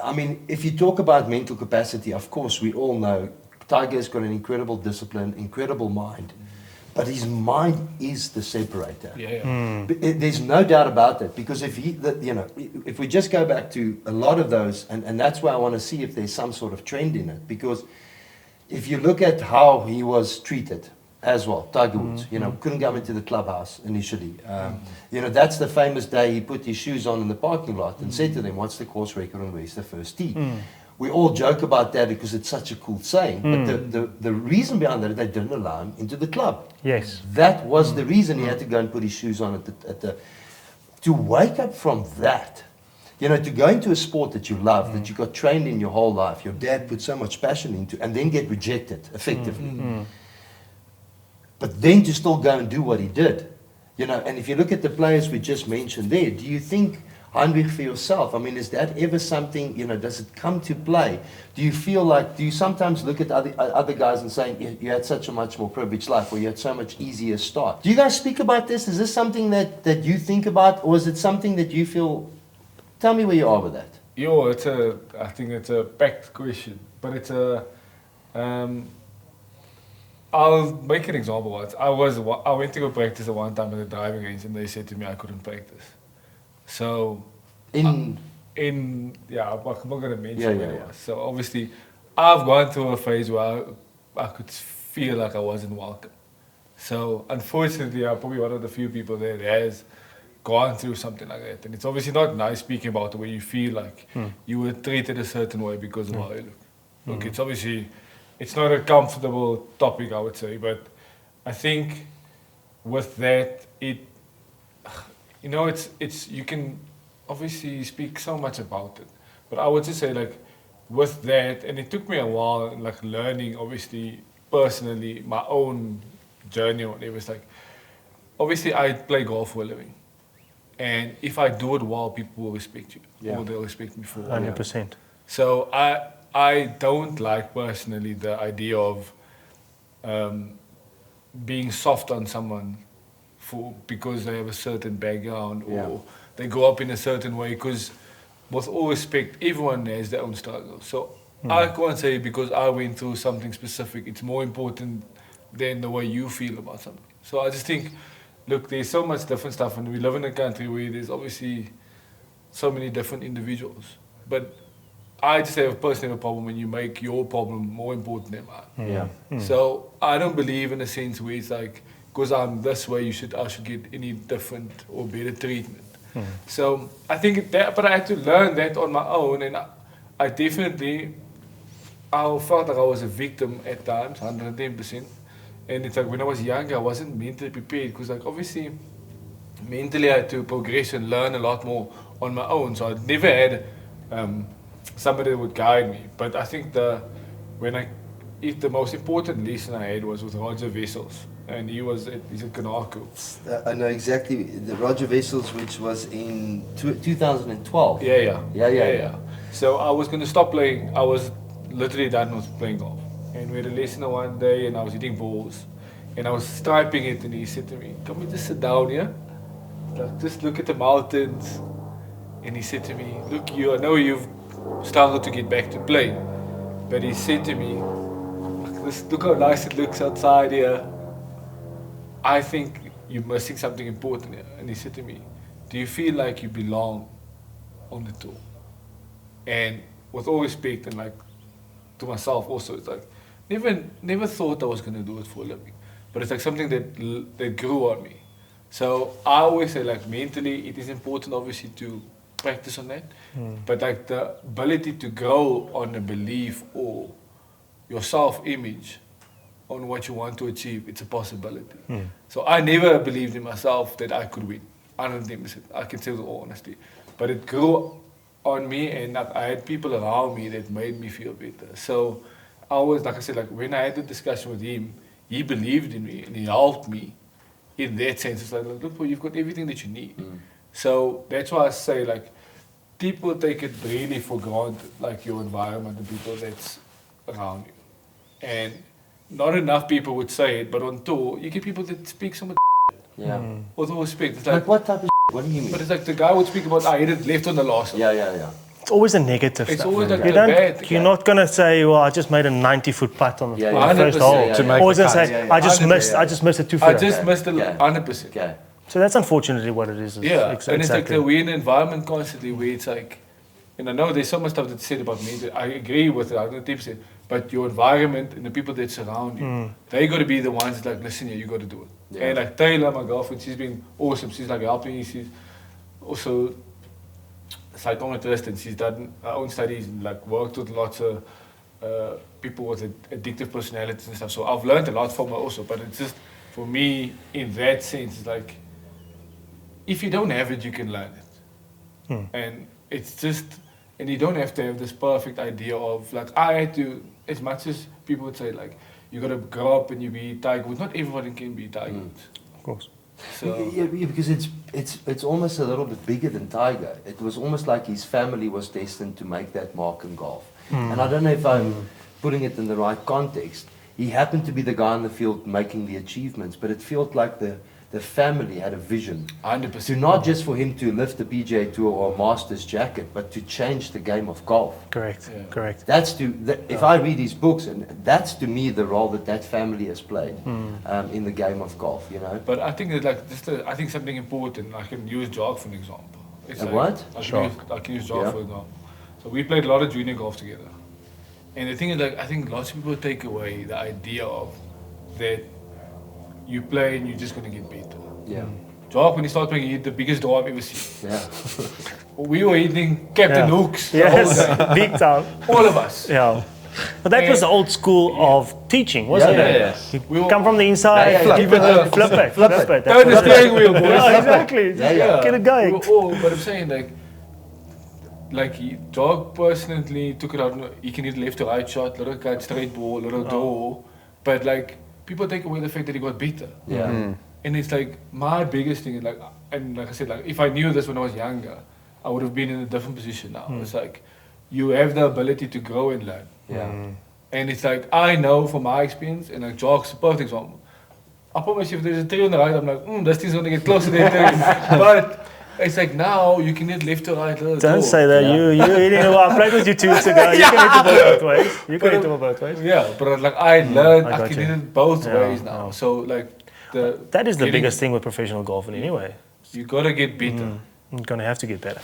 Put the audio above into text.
I mean, if you talk about mental capacity, of course, we all know Tiger's got an incredible discipline, incredible mind, but his mind is the separator. There's no doubt about that, because if if we just go back to a lot of those, and that's why I want to see if there's some sort of trend in it, because if you look at how he was treated as well, Tiger Woods, couldn't go into the clubhouse initially. That's the famous day he put his shoes on in the parking lot and said to them, "What's the course record and where's the first tee?" We all joke about that because it's such a cool saying, but the reason behind that, they didn't allow him into the club. Yes. That was the reason he had to go and put his shoes on to wake up from that. To go into a sport that you love, that you got trained in your whole life, your dad put so much passion into, and then get rejected effectively. But then to still go and do what he did. And if you look at the players we just mentioned there, do you think, Heinrich, for yourself, I mean, is that ever something, does it come to play? Do you sometimes look at other guys and saying, you had such a much more privileged life, or you had so much easier start? Do you guys speak about this? Is this something that you think about, or is it something that you feel, tell me where you are with that. I think it's a packed question, but it's I'll make an example. I went to go practice at one time at the driving range, and they said to me I couldn't practice. So I'm not going to mention where it was. So obviously, I've gone through a phase where I could feel like I wasn't welcome. So unfortunately, I'm probably one of the few people there that has gone through something like that. And it's obviously not nice speaking about the way you feel like you were treated a certain way because of how you look. Look, it's obviously, it's not a comfortable topic, I would say, but I think with that, it's you can obviously speak so much about it, but I would just say, like, with that, and it took me a while, like, learning, obviously, personally, my own journey, or whatever. It's like, obviously, I play golf for a living, and if I do it well, people will respect you, or they'll respect me for it. 100%. So I don't like, personally, the idea of being soft on someone because they have a certain background, or they grow up in a certain way, because with all respect, everyone has their own struggle. So I can't say because I went through something specific, it's more important than the way you feel about something. So I just think, look, there's so much different stuff, and we live in a country where there's obviously so many different individuals. But I just personally have a problem when you make your problem more important than mine. So I don't believe in a sense where it's like, because I'm this way, I should get any different or better treatment. So I think but I had to learn that on my own, and I definitely, I felt like I was a victim at times, 110%. And it's like, when I was younger, I wasn't mentally prepared, because, like, obviously, mentally I had to progress and learn a lot more on my own. So I never had somebody that would guide me. But I think the most important lesson I had was with Roger Wessels. And he's at Kanaku. I know exactly, the Roger Wessels, which was in 2012. Yeah. So I was going to stop playing. I was literally done with playing golf. And we had a lesson one day, and I was hitting balls. And I was striping it, and he said to me, "Can we just sit down here? Like, just look at the mountains." And he said to me, "Look, I know you've struggled to get back to play." But he said to me, "Look how nice it looks outside here. I think you're missing something important here." And he said to me, "Do you feel like you belong on the tour?" And with all respect, and like to myself also, it's like, never thought I was going to do it for a living. But it's like something that grew on me. So I always say, like, mentally, it is important, obviously, to practice on that. But like the ability to grow on a belief or your self-image on what you want to achieve, it's a possibility. So I never believed in myself that I could win. 110%. I can say with all honesty. But it grew on me, and I had people around me that made me feel better. So I always, like I said, like, when I had the discussion with him, he believed in me and he helped me in that sense. It's like, look, well, you've got everything that you need. So that's why I say, like, people take it really for granted, like your environment and people that's around you. And not enough people would say it, but on tour, you get people that speak so much with all respect. It's like, what type of what do you mean? But it's like the guy would speak about, I hit it left on the last one. Yeah. It's always a negative It's stuff. always like You the bad thing. you're not gonna say, "Well, I just made a 90-foot putt on the Yeah, on the first 100%, hole." yeah, to yeah. make Always the gonna cut. say, Yeah, "I just 100%, missed. I just missed a I two-footer." just missed the Yeah. 100%. Okay. So that's unfortunately what it is. Yeah, and it's like exactly. we're in an environment constantly where it's like, and I know there's so much stuff that's said about me that I agree with it, 110%, but your environment and the people that surround you, they got to be the ones that like, listen here, you got to do it. Yeah. And like Taylor, my girlfriend, she's been awesome. She's like helping me. She's also psychometrist and she's done her own studies and like worked with lots of people with addictive personalities and stuff. So I've learned a lot from her also, but it's just, for me, in that sense, it's like, if you don't have it, you can learn it. And it's just, and you don't have to have this perfect idea of like, I had to, as much as people would say like, you got to grow up and you be Tiger Woods, not everybody can be Tiger Woods. Of course. So, Yeah, because it's almost a little bit bigger than Tiger. It was almost like his family was destined to make that mark in golf. And I don't know if I'm putting it in the right context. He happened to be the guy on the field making the achievements, but it felt like the family had a vision. 100%. To not just for him to lift the PGA Tour or Masters jacket, but to change the game of golf. Correct. Yeah. Correct. That's if I read his books, and that's to me the role that family has played in the game of golf. You know. But I think that like I think something important. I can use Jacques for an example. It's A like, what? I can use Jacques Yeah. for example. So we played a lot of junior golf together, and the thing is like I think lots of people take away the idea of that you play and you're just gonna get better. Yeah. Jacques, when he started playing, he hit the biggest draw I've ever seen. Yeah. We were hitting Captain Yeah. Hooks. the whole Yes, day. big time. All of us. Yeah. But that was the old school of teaching, wasn't Yeah, it? yeah, yeah. You We were- come from the inside, Yeah, yeah, keep it, yeah. flip it. Flip it. That's Turn the what it steering is. wheel, boys. Yeah, exactly. Yeah, yeah. Get it going. We were all, but I'm saying like Jacques personally took it out. He can hit left to right shot, little cut, straight ball, little draw. But like people take away the fact that he got better. Yeah. And it's like my biggest thing is like, and like I said, like if I knew this when I was younger, I would have been in a different position now. It's like you have the ability to grow and learn. Yeah. And it's like I know from my experience, and like Jacques is a perfect example. I promise you, if there's a tree on the right, I'm like, this thing's gonna get closer to that tree. But it's like now you can hit left to right. Little Don't draw. say that. Yeah. You hitting it well. I played with you 2 weeks ago. You can hit the ball both ways. You can hit the ball both ways. Yeah, but like I learned, I I, got can you. hit it both Yeah, ways now. yeah. So like That is the getting- biggest thing with professional golfing anyway. You gotta get better. You're going to have to get better.